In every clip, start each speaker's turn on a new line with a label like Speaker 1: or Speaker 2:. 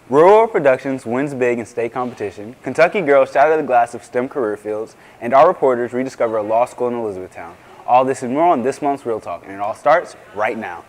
Speaker 1: Rural World Productions wins big in state competition, Kentucky girls shatter the glass of STEM career fields, and our reporters rediscover a law school in Elizabethtown. All this and more on this month's Real Talk, and it all starts right now.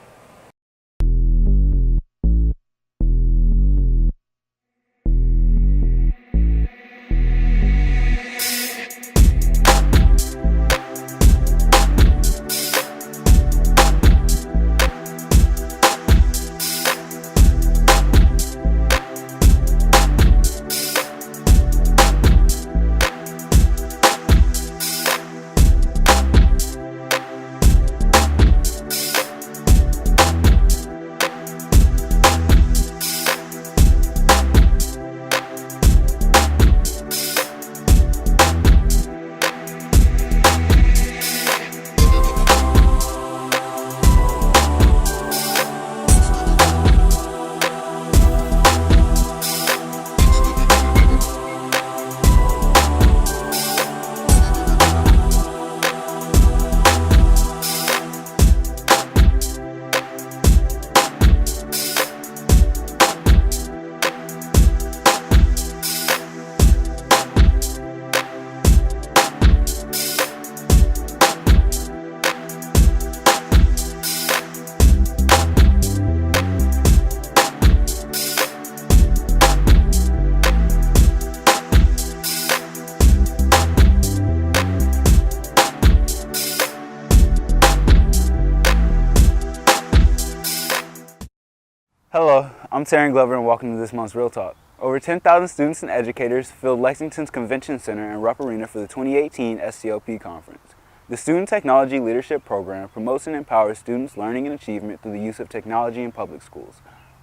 Speaker 1: Hello, I'm Taryn Glover and welcome to this month's Real Talk. Over 10,000 students and educators filled Lexington's Convention Center and Rupp Arena for the 2018 STLP Conference. The Student Technology Leadership Program promotes and empowers students' learning and achievement through the use of technology in public schools.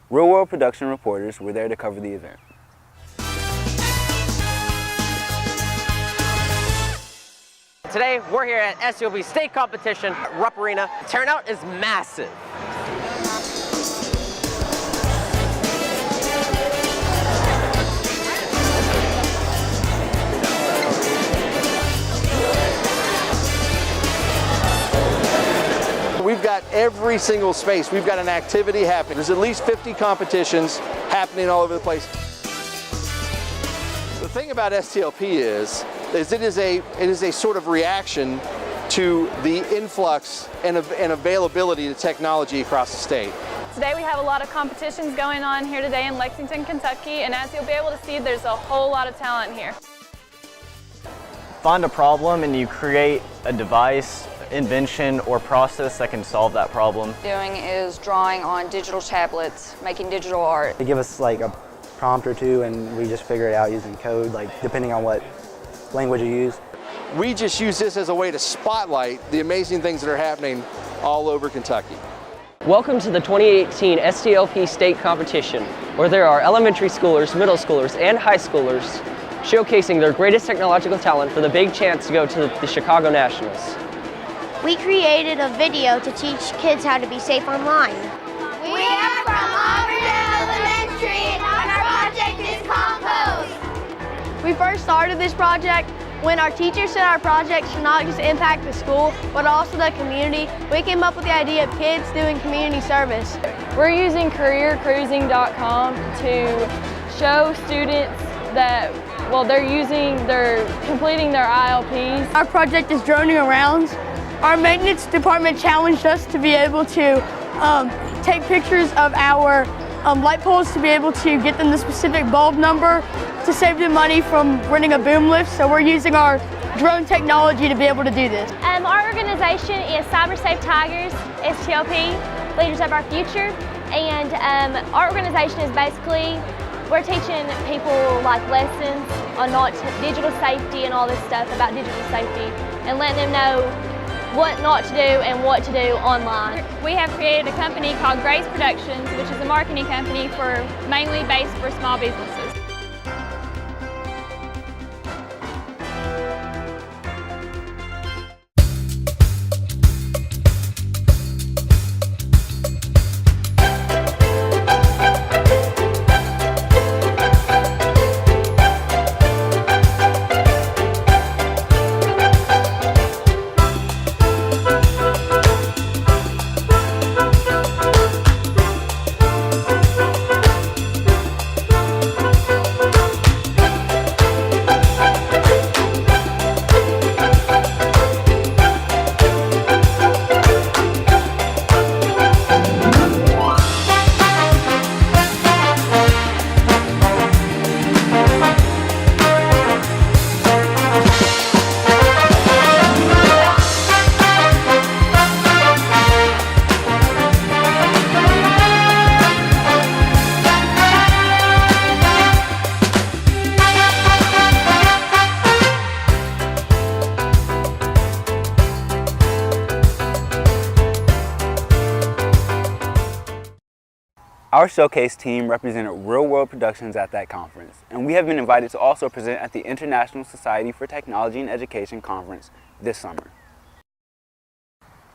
Speaker 1: Real World Production reporters were there to cover the event.
Speaker 2: Today, we're here at STLP State Competition at Rupp Arena. Turnout is massive.
Speaker 3: We've got every single space. We've got an activity happening. There's at least 50 competitions happening all over the place. The thing about STLP is it is a sort of reaction to the influx and availability of technology across the state.
Speaker 4: Today we have a lot of competitions going on here today in Lexington, Kentucky, and as you'll be able to see, there's a whole lot of talent here.
Speaker 5: Find a problem and you create a device, invention, or process that can solve that problem.
Speaker 6: Doing is drawing on digital tablets, making digital art.
Speaker 7: They give us like a prompt or two and we just figure it out using code, like depending on what language you use.
Speaker 3: We just use this as a way to spotlight the amazing things that are happening all over Kentucky.
Speaker 2: Welcome to the 2018 STLP State Competition, where there are elementary schoolers, middle schoolers, and high schoolers showcasing their greatest technological talent for the big chance to go to the Chicago Nationals.
Speaker 8: We created a video to teach kids how to be safe online.
Speaker 9: We are from Auburndale Elementary and our project is Compost.
Speaker 10: We first started this project when our teachers said our project should not just impact the school, but also the community. We came up with the idea of kids doing community service.
Speaker 4: We're using careercruising.com to show students that, well, they're completing their ILPs.
Speaker 10: Our project is droning around. Our maintenance department challenged us to be able to take pictures of our light poles to be able to get them the specific bulb number to save them money from renting a boom lift. So we're using our drone technology to be able to do this.
Speaker 11: Our organization is Cyber Safe Tigers, STLP, Leaders of Our Future. And our organization is basically, we're teaching people like lessons on digital safety and all this stuff about digital safety and letting them know what not to do and what to do online.
Speaker 4: We have created a company called Grace Productions, which is a marketing company mainly based for small businesses.
Speaker 1: Our showcase team represented real-world productions at that conference, and we have been invited to also present at the International Society for Technology and Education conference this summer.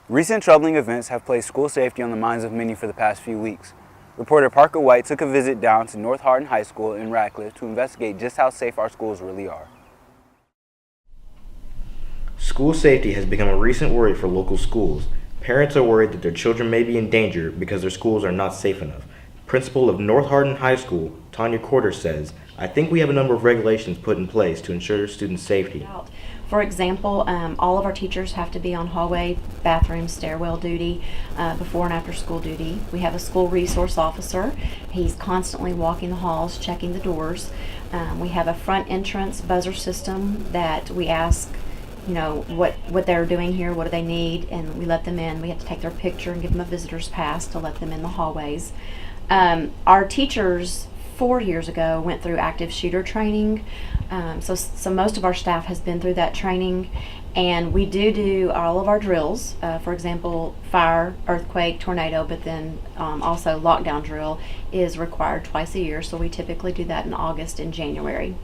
Speaker 1: Recent troubling events have placed school safety on the minds of many for the past few weeks. Reporter Parker White took a visit down to North Hardin High School in Radcliffe to investigate just how safe our schools really are.
Speaker 12: School safety has become a recent worry for local schools. Parents are worried that their children may be in danger because their schools are not safe enough. Principal of North Hardin High School, Tanya Corder, says, "I think we have a number of regulations put in place to ensure student safety."
Speaker 13: For example, all of our teachers have to be on hallway, bathroom, stairwell duty, before and after school duty. We have a school resource officer. He's constantly walking the halls, checking the doors. We have a front entrance buzzer system that we ask, what they're doing here, what do they need, and we let them in. We have to take their picture and give them a visitor's pass to let them in the hallways. Our teachers 4 years ago went through active shooter training, so most of our staff has been through that training, and we do all of our drills, for example, fire, earthquake, tornado, but then also lockdown drill is required twice a year, so we typically do that in August and January.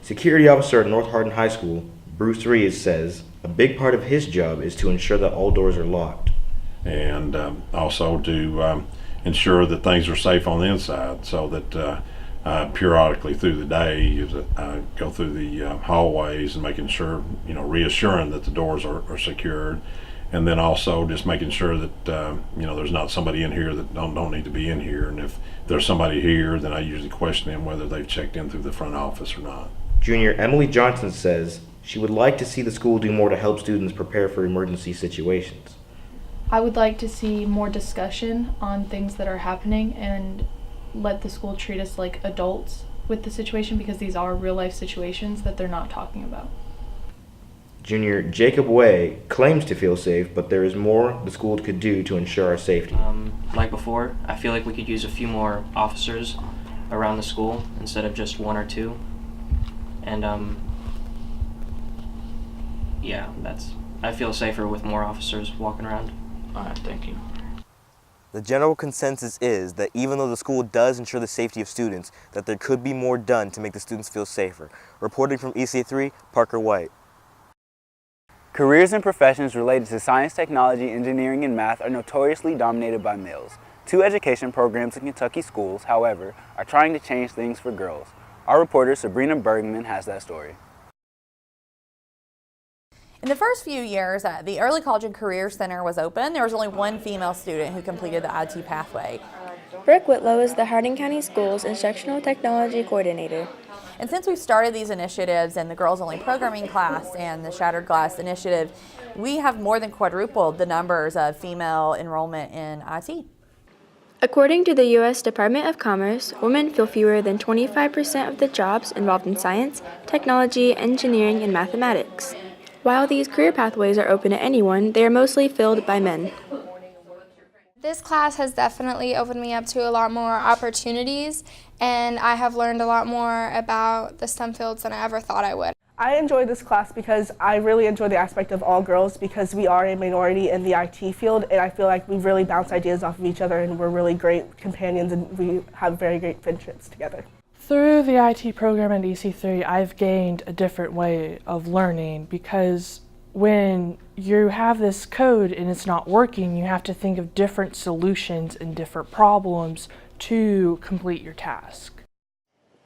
Speaker 12: Security officer at North Hardin High School, Bruce Rees, says a big part of his job is to ensure that all doors are locked.
Speaker 14: And also to ensure that things are safe on the inside, so that periodically through the day you go through the hallways and making sure, reassuring that the doors are secured, and then also just making sure that there's not somebody in here that don't need to be in here, and if there's somebody here, then I usually question them whether they've checked in through the front office or not.
Speaker 12: Junior Emily Johnson says she would like to see the school do more to help students prepare for emergency situations.
Speaker 15: I would like to see more discussion on things that are happening and let the school treat us like adults with the situation, because these are real life situations that they're not talking about.
Speaker 12: Junior Jacob Way claims to feel safe, but there is more the school could do to ensure our safety.
Speaker 2: Like before, I feel like we could use a few more officers around the school instead of just one or two. And I feel safer with more officers walking around. Alright, thank you.
Speaker 16: The general consensus is that even though the school does ensure the safety of students, that there could be more done to make the students feel safer. Reporting from ECA3, Parker White.
Speaker 1: Careers and professions related to science, technology, engineering, and math are notoriously dominated by males. 2 education programs in Kentucky schools, however, are trying to change things for girls. Our reporter Sabrina Bergman has that story.
Speaker 17: In the first few years, the Early College and Career Center was open. There was only one female student who completed the IT pathway.
Speaker 18: Brooke Whitlow is the Hardin County Schools Instructional Technology Coordinator.
Speaker 17: And since we've started these initiatives and the Girls Only Programming class and the Shattered Glass initiative, we have more than quadrupled the numbers of female enrollment in IT.
Speaker 18: According to the U.S. Department of Commerce, women fill fewer than 25% of the jobs involved in science, technology, engineering, and mathematics. While these career pathways are open to anyone, they are mostly filled by men.
Speaker 19: This class has definitely opened me up to a lot more opportunities, and I have learned a lot more about the STEM fields than I ever thought I would.
Speaker 20: I enjoy this class because I really enjoy the aspect of all girls, because we are a minority in the IT field, and I feel like we really bounce ideas off of each other, and we're really great companions, and we have very great friendships together.
Speaker 21: Through the IT program at EC3, I've gained a different way of learning, because when you have this code and it's not working, you have to think of different solutions and different problems to complete your task.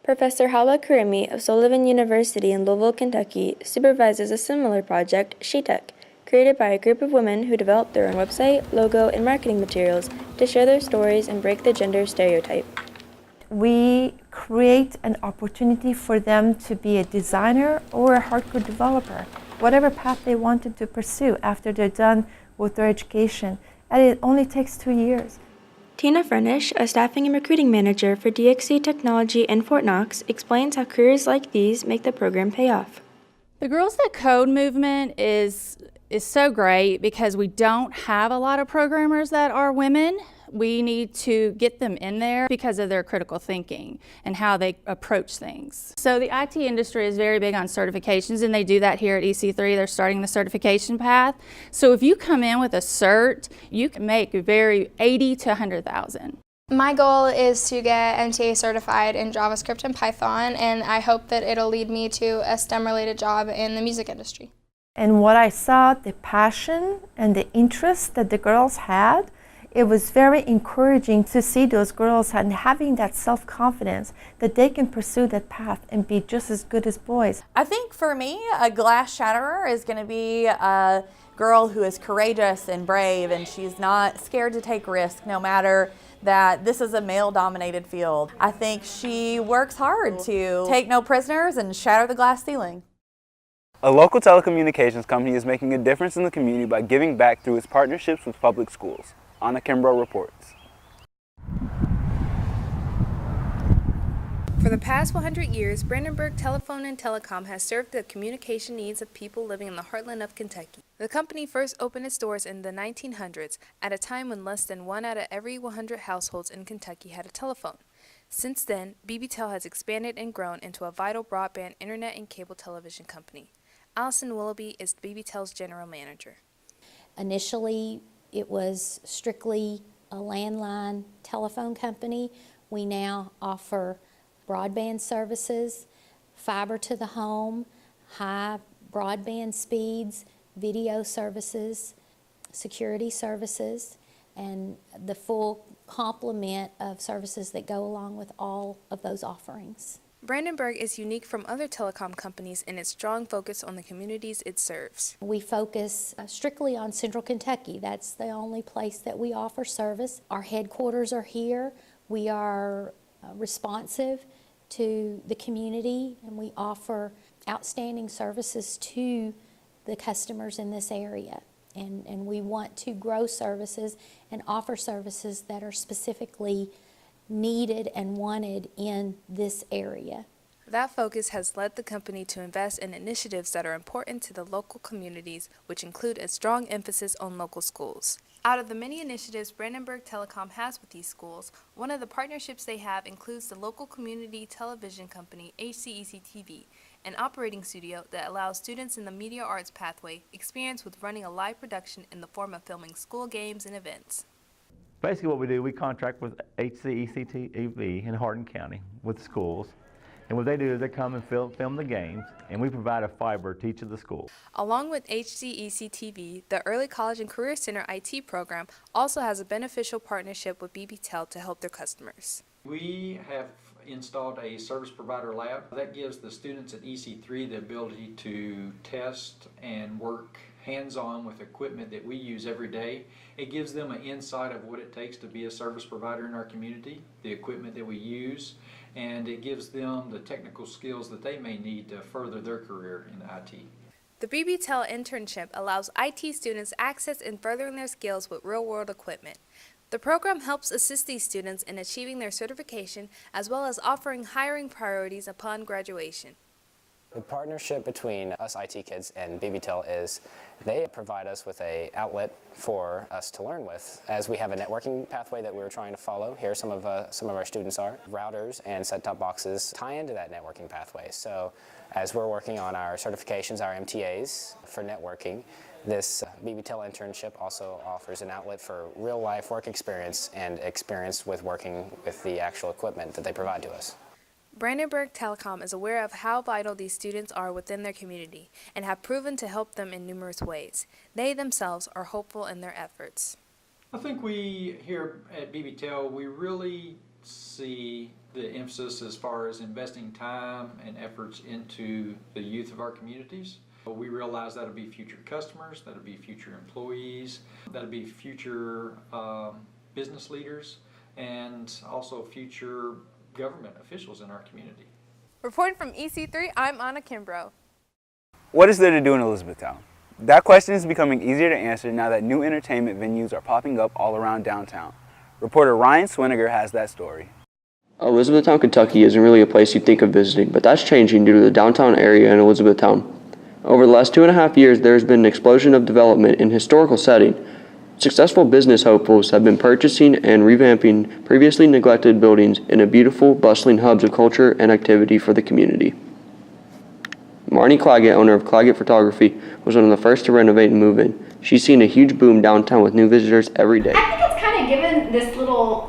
Speaker 18: Professor Hala Karimi of Sullivan University in Louisville, Kentucky, supervises a similar project, SheTech, created by a group of women who developed their own website, logo, and marketing materials to share their stories and break the gender stereotype.
Speaker 22: We create an opportunity for them to be a designer or a hardcore developer, whatever path they wanted to pursue after they're done with their education, and it only takes 2 years.
Speaker 18: Tina Frenish, a staffing and recruiting manager for DXC Technology in Fort Knox, explains how careers like these make the program pay off.
Speaker 23: The Girls That Code movement is so great because we don't have a lot of programmers that are women. We need to get them in there because of their critical thinking and how they approach things. So the IT industry is very big on certifications, and they do that here at EC3. They're starting the certification path. So if you come in with a cert, you can make very 80 to 100,000.
Speaker 19: My goal is to get MTA certified in JavaScript and Python, and I hope that it'll lead me to a STEM-related job in the music industry.
Speaker 22: And what I saw, the passion and the interest that the girls had, it was very encouraging to see those girls and having that self-confidence that they can pursue that path and be just as good as boys.
Speaker 17: I think for me, a glass shatterer is going to be a girl who is courageous and brave, and she's not scared to take risks no matter that this is a male-dominated field. I think she works hard to take no prisoners and shatter the glass ceiling.
Speaker 1: A local telecommunications company is making a difference in the community by giving back through its partnerships with public schools. Anna Kimbrough reports.
Speaker 5: For the past 100 years, Brandenburg Telephone and Telecom has served the communication needs of people living in the heartland of Kentucky. The company first opened its doors in the 1900s, at a time when less than 1 out of every 100 households in Kentucky had a telephone. Since then, BBTEL has expanded and grown into a vital broadband internet and cable television company. Allison Willoughby is BBTEL's general manager.
Speaker 6: Initially, it was strictly a landline telephone company. We now offer broadband services, fiber to the home, high broadband speeds, video services, security services, and the full complement of services that go along with all of those offerings.
Speaker 5: Brandenburg is unique from other telecom companies in its strong focus on the communities it serves.
Speaker 6: We focus strictly on Central Kentucky. That's the only place that we offer service. Our headquarters are here. We are responsive to the community, and we offer outstanding services to the customers in this area. And we want to grow services and offer services that are specifically needed and wanted in this area.
Speaker 5: That focus has led the company to invest in initiatives that are important to the local communities, which include a strong emphasis on local schools. Out of the many initiatives Brandenburg Telecom has with these schools, one of the partnerships they have includes the local community television company HCEC-TV, an operating studio that allows students in the media arts pathway experience with running a live production in the form of filming school games and events.
Speaker 7: Basically what we do, we contract with HCEC-TV in Hardin County with schools. And what they do is they come and film the games, and we provide a fiber to each of the schools.
Speaker 5: Along with HCEC-TV, the Early College and Career Center IT program also has a beneficial partnership with BBTEL to help their customers.
Speaker 24: We have installed a service provider lab that gives the students at EC3 the ability to test and work hands-on with equipment that we use every day. It gives them an insight of what it takes to be a service provider in our community, the equipment that we use, and it gives them the technical skills that they may need to further their career in IT.
Speaker 5: The BBTEL internship allows IT students access and furthering their skills with real-world equipment. The program helps assist these students in achieving their certification as well as offering hiring priorities upon graduation.
Speaker 25: The partnership between us IT kids and BBTEL is they provide us with an outlet for us to learn with. As we have a networking pathway that we're trying to follow, here some of our students are. Routers and set-top boxes tie into that networking pathway. So as we're working on our certifications, our MTAs for networking, this BBTEL internship also offers an outlet for real-life work experience and experience with working with the actual equipment that they provide to us.
Speaker 5: Brandenburg Telecom is aware of how vital these students are within their community and have proven to help them in numerous ways. They themselves are hopeful in their efforts.
Speaker 24: I think we here at BBTEL, we really see the emphasis as far as investing time and efforts into the youth of our communities. We realize that'll be future customers, that'll be future employees, that'll be future business leaders, and also future government officials in our community.
Speaker 5: Reporting from EC3, I'm Anna Kimbrough.
Speaker 1: What is there to do in Elizabethtown? That question is becoming easier to answer now that new entertainment venues are popping up all around downtown. Reporter Ryan Swiniger has that story.
Speaker 26: Elizabethtown, Kentucky isn't really a place you'd think of visiting, but that's changing due to the downtown area in Elizabethtown. Over the last 2.5 years, there has been an explosion of development in historical setting. Successful business hopefuls have been purchasing and revamping previously neglected buildings into beautiful, bustling hubs of culture and activity for the community. Marnie Claggett, owner of Claggett Photography, was one of the first to renovate and move in. She's seen a huge boom downtown with new visitors every day.
Speaker 27: I think it's kind of given this little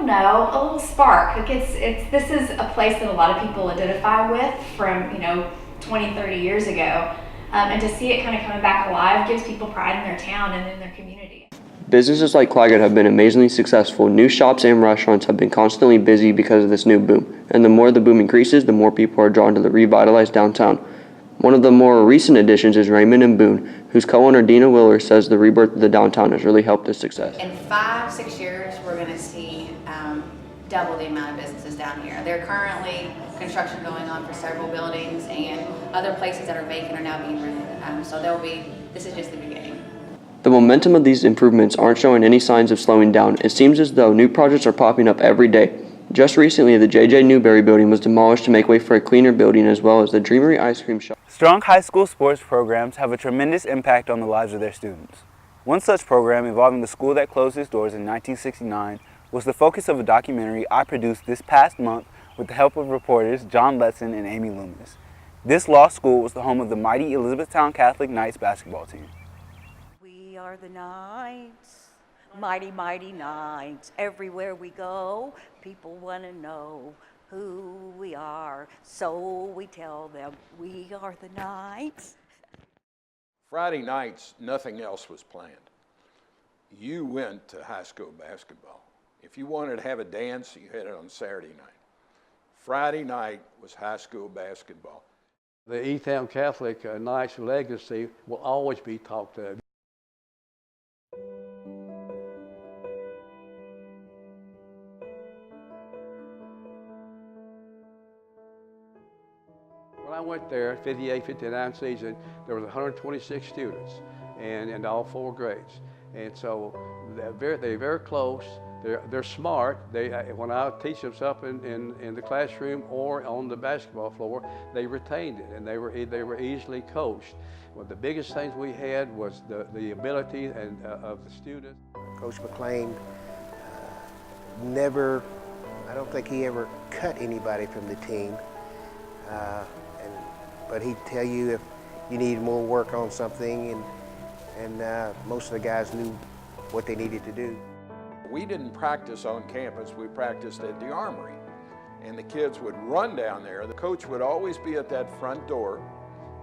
Speaker 3: don't know, a little spark. Like this is a place that a lot of people identify with from 20, 30 years ago, and to see it kind of coming back alive gives people pride in their town and in their community.
Speaker 26: Businesses like Claggett have been amazingly successful. New shops and restaurants have been constantly busy because of this new boom. And the more the boom increases, the more people are drawn to the revitalized downtown. One of the more recent additions is Raymond and Boone, whose co-owner Dina Willer says the rebirth of the downtown has really helped its success.
Speaker 4: In 5-6 years, we're going to see double the amount of businesses down here. There are currently construction going on for several buildings, and other places that are vacant are now being rented. So this is just the beginning.
Speaker 26: The momentum of these improvements aren't showing any signs of slowing down. It seems as though new projects are popping up every day. Just recently, the J.J. Newberry building was demolished to make way for a cleaner building, as well as the Dreamery ice cream shop.
Speaker 1: Strong high school sports programs have a tremendous impact on the lives of their students. One such program involving the school that closed its doors in 1969 was the focus of a documentary I produced this past month with the help of reporters John Letson and Amy Loomis. This law school was the home of the mighty Elizabethtown Catholic Knights basketball team.
Speaker 8: We are the Knights, mighty, mighty Knights. Everywhere we go, people want to know who we are, so we tell them we are the Knights.
Speaker 9: Friday nights, nothing else was planned. You went to high school basketball. If you wanted to have a dance, you had it on Saturday night. Friday night was high school basketball.
Speaker 10: The E-Town Catholic Knights legacy will always be talked of. When I went there, 58-59 season, there was 126 students and all 4 grades. And so they're very close. They're smart. When I teach them something in the classroom or on the basketball floor, they retained it, and they were easily coached. Well, the biggest things we had was the ability of the students.
Speaker 11: Coach McLean I don't think he ever cut anybody from the team. But he'd tell you if you needed more work on something, and most of the guys knew what they needed to do.
Speaker 9: We didn't practice on campus, we practiced at the Armory. And the kids would run down there. The coach would always be at that front door,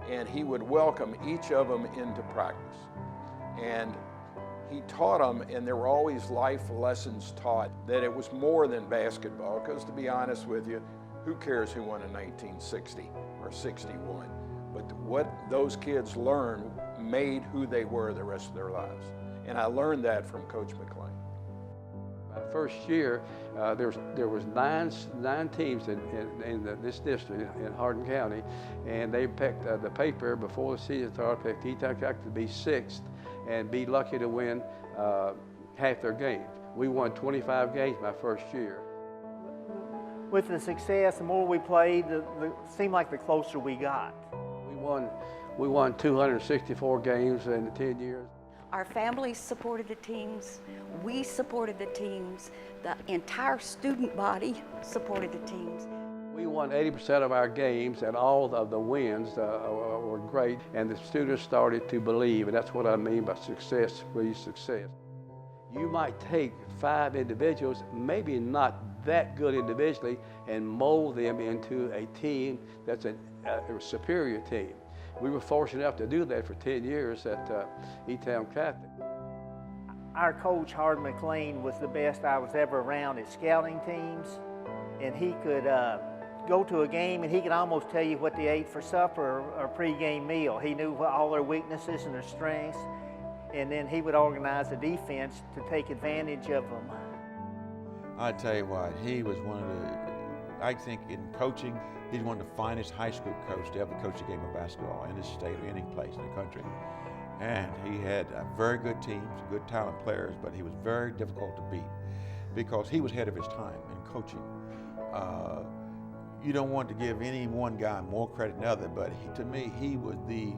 Speaker 9: and he would welcome each of them into practice. And he taught them, and there were always life lessons taught, that it was more than basketball, because to be honest with you, who cares who won in 1960 or 61? But what those kids learned made who they were the rest of their lives. And I learned that from Coach McLean.
Speaker 10: My first year, there was nine teams in this district in Hardin County, and they picked the paper before the season started, picked E-Town Catholic to be 6th and be lucky to win half their games. We won 25 games my first year.
Speaker 27: With the success, the more we played, it seemed like the closer we got.
Speaker 10: We won 264 games in 10 years.
Speaker 8: Our families supported the teams, we supported the teams, the entire student body supported the teams.
Speaker 10: We won 80% of our games, and all of the wins were great, and the students started to believe, and that's what I mean by success, really success. You might take 5 individuals, maybe not that good individually, and mold them into a team that's a superior team. We were fortunate enough to do that for 10 years at E-Town Catholic.
Speaker 27: Our coach, Hardin McLean, was the best I was ever around at scouting teams, and he could go to a game and he could almost tell you what they ate for supper or pre-game meal. He knew all their weaknesses and their strengths, and then he would organize a defense to take advantage of them.
Speaker 28: I tell you what, he was one of the, I think in coaching, he's one of the finest high school coaches to ever coach a game of basketball in this state or any place in the country. And he had very good teams, good talent players, but he was very difficult to beat because he was ahead of his time in coaching. You don't want to give any one guy more credit than another, but to me, he was the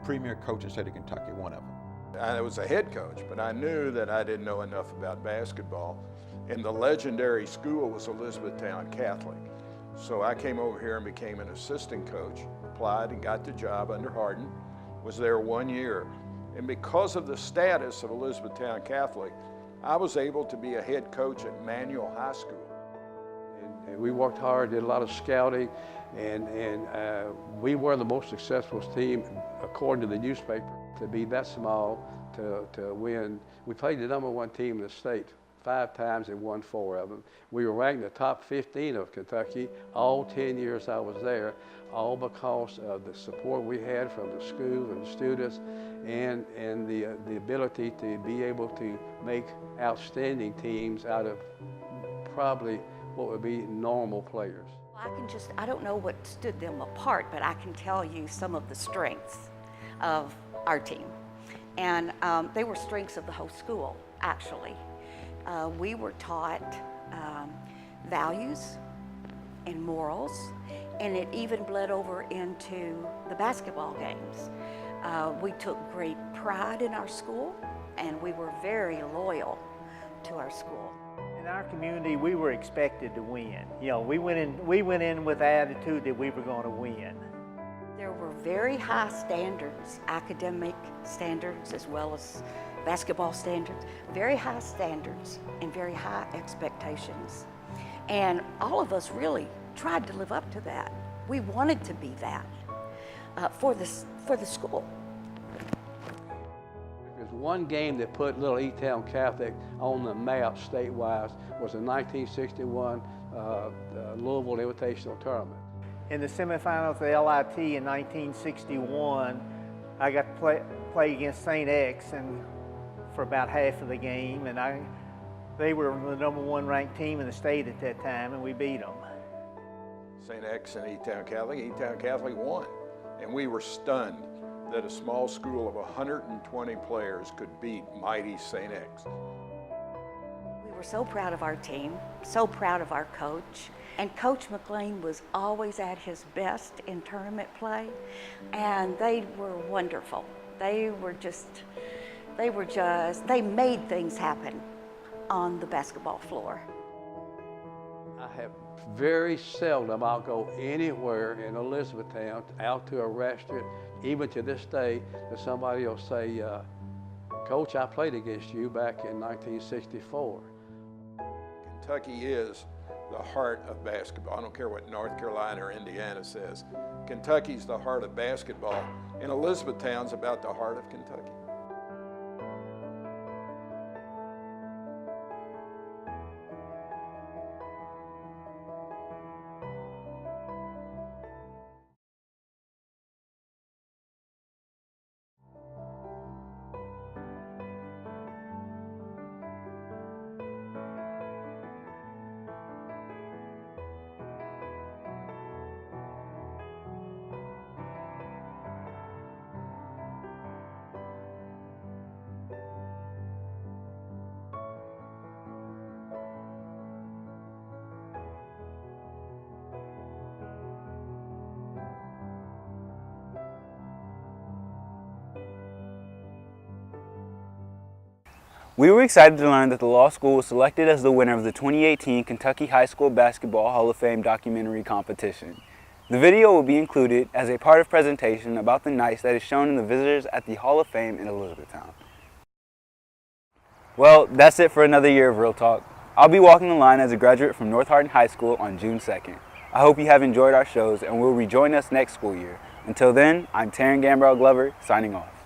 Speaker 28: premier coach in the state of Kentucky, one of them.
Speaker 9: I was a head coach, but I knew that I didn't know enough about basketball. And the legendary school was Elizabethtown Catholic. So I came over here and became an assistant coach, applied and got the job under Hardin, was there 1 year. And because of the status of Elizabethtown Catholic, I was able to be a head coach at Manual High School.
Speaker 10: And we worked hard, did a lot of scouting, and we were the most successful team, according to the newspaper, to be that small, to win. We played the #1 team in the state 5 times and won 4 of them. We were ranked in the top 15 of Kentucky all 10 years I was there, all because of the support we had from the school and the students, and the ability to be able to make outstanding teams out of probably what would be normal players.
Speaker 8: I don't know what stood them apart, but I can tell you some of the strengths of our team. And they were strengths of the whole school, actually. We were taught values and morals, and it even bled over into the basketball games. We took great pride in our school, and we were very loyal to our school.
Speaker 27: In our community, we were expected to win. You know, we went in with the attitude that we were going to win.
Speaker 8: There were very high standards, academic standards as well as basketball standards, very high standards and very high expectations. And all of us really tried to live up to that. We wanted to be that for the school.
Speaker 10: There's one game that put Little E-Town Catholic on the map statewide was the 1961 Louisville Invitational Tournament.
Speaker 27: In the semifinals of the LIT in 1961, I got to play against St. X and for about half of the game, and they were the #1 ranked team in the state at that time, and we beat them.
Speaker 9: St. X and E-Town Catholic won, and we were stunned that a small school of 120 players could beat mighty St. X.
Speaker 8: We were so proud of our team, so proud of our coach. And Coach McLean was always at his best in tournament play, and they were wonderful. They made things happen on the basketball floor.
Speaker 10: I have very seldom I'll go anywhere in Elizabethtown, out to a restaurant, even to this day, that somebody will say, Coach, I played against you back in 1964.
Speaker 9: Kentucky is the heart of basketball. I don't care what North Carolina or Indiana says. Kentucky's the heart of basketball, and Elizabethtown's about the heart of Kentucky.
Speaker 1: We were excited to learn that the law school was selected as the winner of the 2018 Kentucky High School Basketball Hall of Fame documentary competition. The video will be included as a part of presentation about the nights that is shown in the visitors at the Hall of Fame in Elizabethtown. Well, that's it for another year of Real Talk. I'll be walking the line as a graduate from North Hardin High School on June 2nd. I hope you have enjoyed our shows and will rejoin us next school year. Until then, I'm Taryn Gambrell Glover, signing off.